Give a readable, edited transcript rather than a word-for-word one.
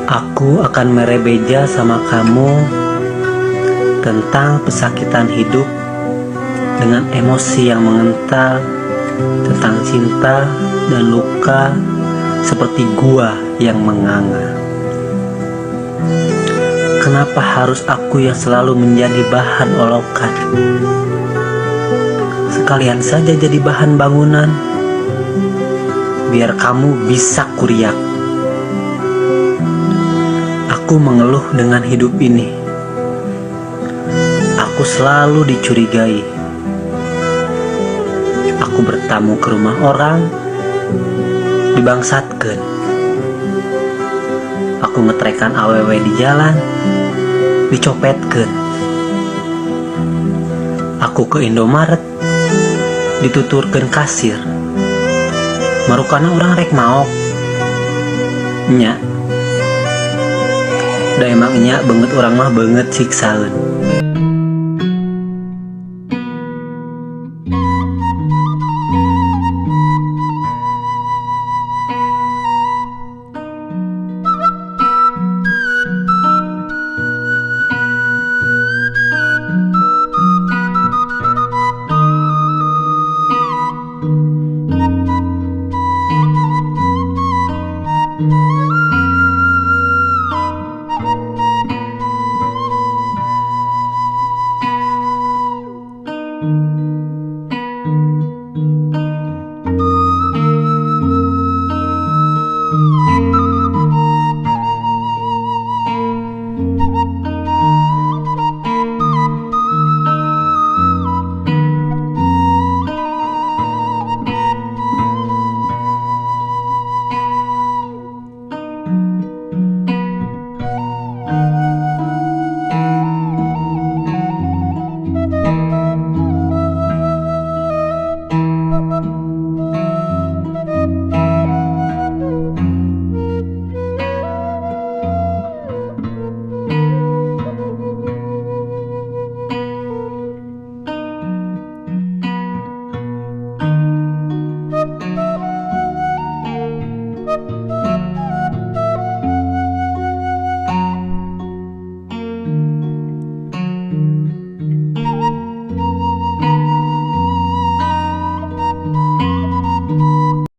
Aku akan merebeja sama kamu tentang pesakitan hidup dengan emosi yang mengental, tentang cinta dan luka seperti gua yang menganga. Kenapa harus aku yang selalu menjadi bahan olokan? Sekalian saja jadi bahan bangunan, biar kamu bisa kuriak. Aku mengeluh dengan hidup ini. Aku selalu dicurigai. Aku bertamu ke rumah orang, dibangsatkeun. Aku ngetrekan awewe di jalan, dicopetkeun. Aku ke Indomaret, dituturkeun kasir. Marukana orang rek maok. Nya. Da emang nya banget orang mah banget siksaeun.